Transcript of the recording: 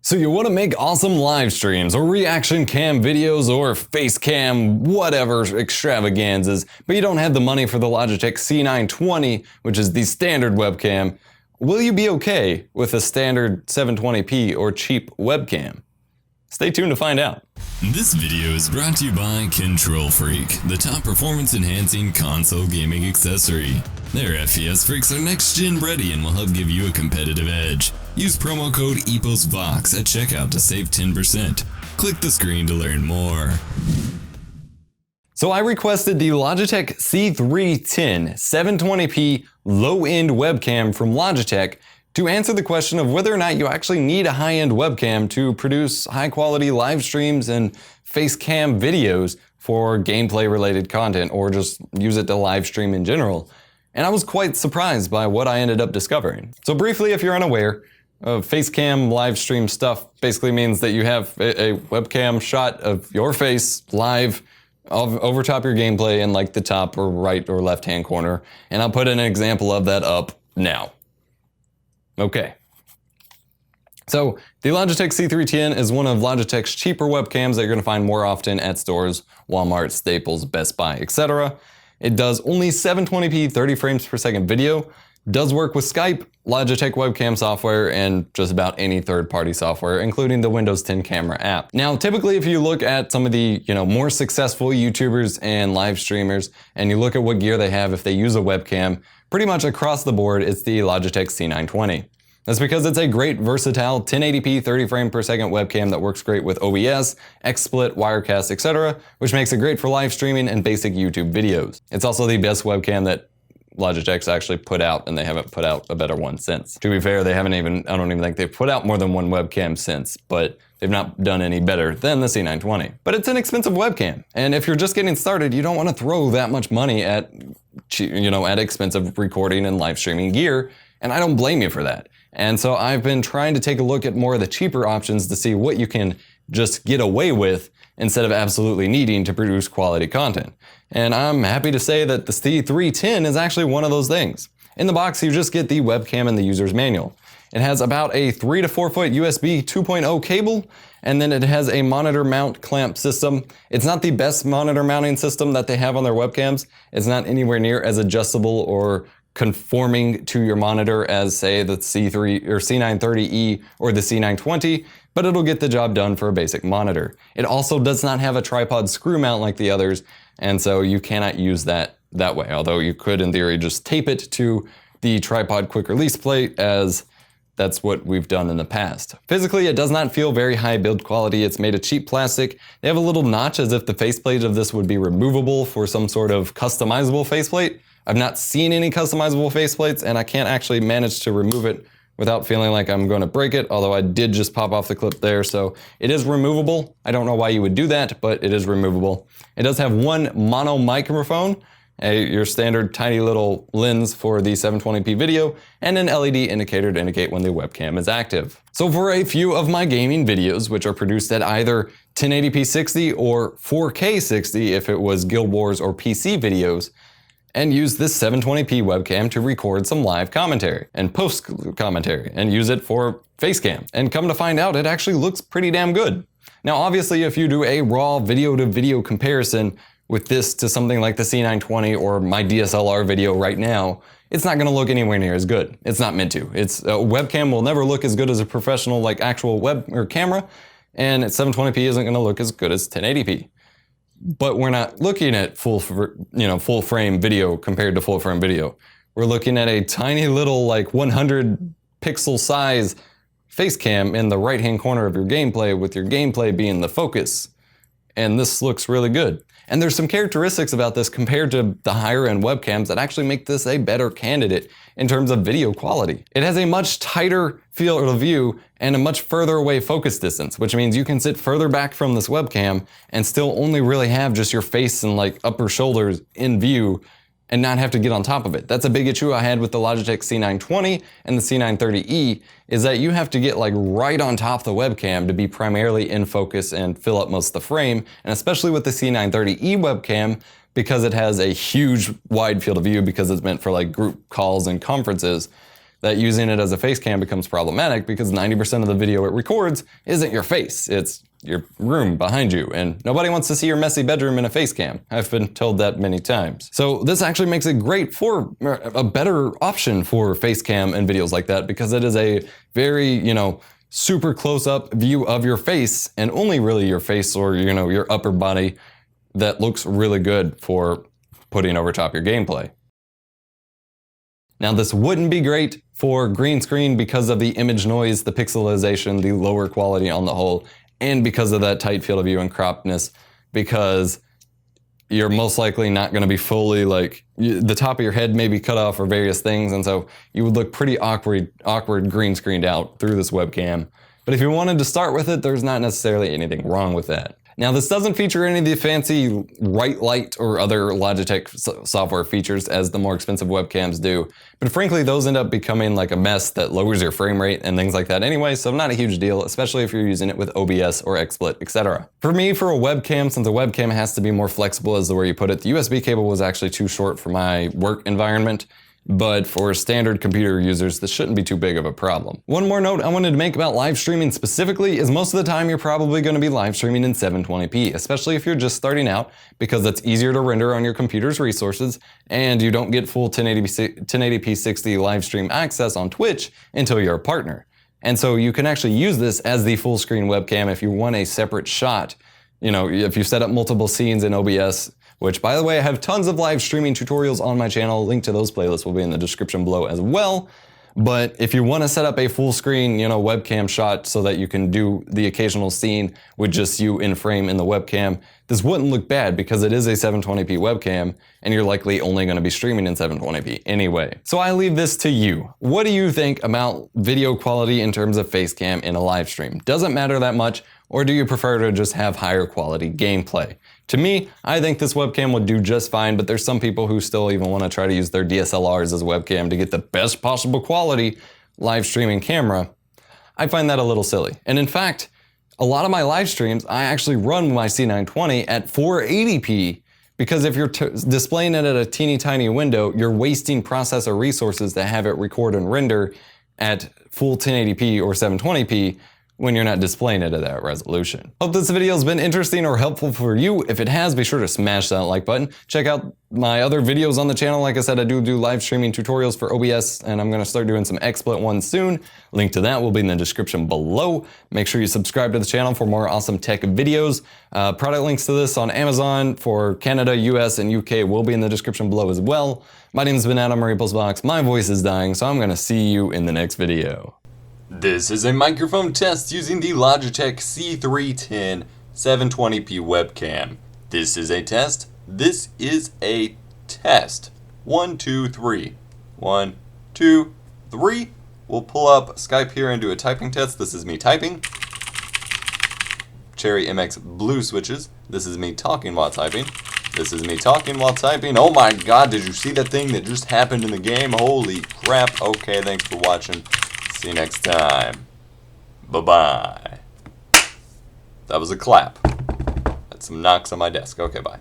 So you want to make awesome live streams or reaction cam videos or face cam whatever extravaganzas, but you don't have the money for the Logitech C920, which is the standard webcam. Will you be okay with a standard 720p or cheap webcam? Stay tuned to find out. This video is brought to you by Control Freak, the top performance-enhancing console gaming accessory. Their FPS freaks are next-gen ready and will help give you a competitive edge. Use promo code EPOSVOX at checkout to save 10%. Click the screen to learn more. So I requested the Logitech C310 720p low-end webcam from Logitech to answer the question of whether or not you actually need a high-end webcam to produce high-quality live streams and face cam videos for gameplay-related content, or just use it to live stream in general. And I was quite surprised by what I ended up discovering. So briefly, if you're unaware, face cam live stream stuff basically means that you have a webcam shot of your face live over top your gameplay in like the top or right or left-hand corner. And I'll put an example of that up now. Okay. So the Logitech C310 is one of Logitech's cheaper webcams that you're going to find more often at stores, Walmart, Staples, Best Buy, etc. It does only 720p 30 frames per second video, does work with Skype, Logitech webcam software, and just about any third-party software, including the Windows 10 camera app. Now, typically if you look at some of the more successful YouTubers and live streamers, and you look at what gear they have if they use a webcam, pretty much across the board, it's the Logitech C920. That's because it's a great, versatile 1080p 30 frame per second webcam that works great with OBS, XSplit, Wirecast, etc., which makes it great for live streaming and basic YouTube videos. It's also the best webcam that Logitech's actually put out, and they haven't put out a better one since. To be fair, I don't even think they've put out more than one webcam since, but they've not done any better than the C920. But it's an expensive webcam, and if you're just getting started, you don't want to throw that much money at, at expensive recording and live streaming gear, and I don't blame you for that. And so I've been trying to take a look at more of the cheaper options to see what you can just get away with instead of absolutely needing to produce quality content. And I'm happy to say that the C310 is actually one of those things. In the box, you just get the webcam and the user's manual. It has about a 3 to 4 foot USB 2.0 cable, and then it has a monitor mount clamp system. It's not the best monitor mounting system that they have on their webcams. It's not anywhere near as adjustable or conforming to your monitor as, say, the C3 or C930E or the C920, but it'll get the job done for a basic monitor. It also does not have a tripod screw mount like the others, and so you cannot use that way, although you could, in theory, just tape it to the tripod quick release plate, as that's what we've done in the past. Physically, it does not feel very high build quality. It's made of cheap plastic. They have a little notch as if the faceplate of this would be removable for some sort of customizable faceplate. I've not seen any customizable faceplates, and I can't actually manage to remove it without feeling like I'm going to break it, although I did just pop off the clip there, so it is removable. I don't know why you would do that, but it is removable. It does have one mono microphone, your standard tiny little lens for the 720p video, and an LED indicator to indicate when the webcam is active. So for a few of my gaming videos, which are produced at either 1080p 60 or 4K 60 if it was Guild Wars or PC videos, and use this 720p webcam to record some live commentary and post commentary and use it for Facecam. And come to find out, it actually looks pretty damn good. Now, obviously, if you do a raw video to video comparison with this to something like the C920 or my DSLR video right now, it's not gonna look anywhere near as good. It's not meant to. A webcam will never look as good as a professional like actual web or camera, and 720p isn't gonna look as good as 1080p. But we're not looking at full frame video compared to full frame video. We're looking at a tiny little like 100 pixel size face cam in the right hand corner of your gameplay, with your gameplay being the focus. And this looks really good. And there's some characteristics about this compared to the higher end webcams that actually make this a better candidate in terms of video quality. It has a much tighter field of view and a much further away focus distance, which means you can sit further back from this webcam and still only really have just your face and like upper shoulders in view and not have to get on top of it. That's a big issue I had with the Logitech C920 and the C930E, is that you have to get like right on top of the webcam to be primarily in focus and fill up most of the frame. And especially with the C930E webcam, because it has a huge wide field of view because it's meant for like group calls and conferences, that using it as a face cam becomes problematic because 90% of the video it records isn't your face, it's your room behind you, and nobody wants to see your messy bedroom in a face cam. I've been told that many times. So this actually makes it great for a better option for face cam and videos like that because it is a very, super close-up view of your face, and only really your face or, your upper body, that looks really good for putting over top your gameplay. Now this wouldn't be great for green screen because of the image noise, the pixelization, the lower quality on the whole, and because of that tight field of view and croppedness, because you're most likely not going to be fully the top of your head may be cut off for various things, and so you would look pretty awkward green screened out through this webcam. But if you wanted to start with it, there's not necessarily anything wrong with that. Now this doesn't feature any of the fancy white light or other Logitech software features as the more expensive webcams do, but frankly those end up becoming like a mess that lowers your frame rate and things like that anyway, so not a huge deal, especially if you're using it with OBS or XSplit, etc. For me, for a webcam, since a webcam has to be more flexible as the way you put it, the USB cable was actually too short for my work environment. But for standard computer users, this shouldn't be too big of a problem. One more note I wanted to make about live streaming specifically is most of the time you're probably going to be live streaming in 720p, especially if you're just starting out, because that's easier to render on your computer's resources, and you don't get full 1080p 60 live stream access on Twitch until you're a partner. And so you can actually use this as the full screen webcam if you want a separate shot. If you set up multiple scenes in OBS, which, by the way, I have tons of live streaming tutorials on my channel. Link to those playlists will be in the description below as well. But if you want to set up a full screen, webcam shot so that you can do the occasional scene with just you in frame in the webcam, this wouldn't look bad because it is a 720p webcam and you're likely only going to be streaming in 720p anyway. So I leave this to you. What do you think about video quality in terms of face cam in a live stream? Does it matter that much, or do you prefer to just have higher quality gameplay? To me, I think this webcam would do just fine, but there's some people who still even want to try to use their DSLRs as a webcam to get the best possible quality live streaming camera. I find that a little silly. And in fact, a lot of my live streams, I actually run my C920 at 480p, because if you're displaying it at a teeny tiny window, you're wasting processor resources to have it record and render at full 1080p or 720p when you're not displaying it at that resolution. Hope this video has been interesting or helpful for you. If it has, be sure to smash that like button. Check out my other videos on the channel. Like I said, I do live streaming tutorials for OBS, and I'm gonna start doing some XSplit ones soon. Link to that will be in the description below. Make sure you subscribe to the channel for more awesome tech videos. Product links to this on Amazon for Canada, US, and UK will be in the description below as well. My name has been Adam Box. My voice is dying, so I'm gonna see you in the next video. This is a microphone test using the Logitech C310 720p webcam. This is a test. This is a test. 1, 2, 3. 1, 2, 3. We'll pull up Skype here and do a typing test. This is me typing. Cherry MX blue switches. This is me talking while typing. This is me talking while typing. Oh my god, did you see that thing that just happened in the game? Holy crap. Okay, thanks for watching. See you next time. Bye-bye. That was a clap. That's some knocks on my desk. Okay, bye.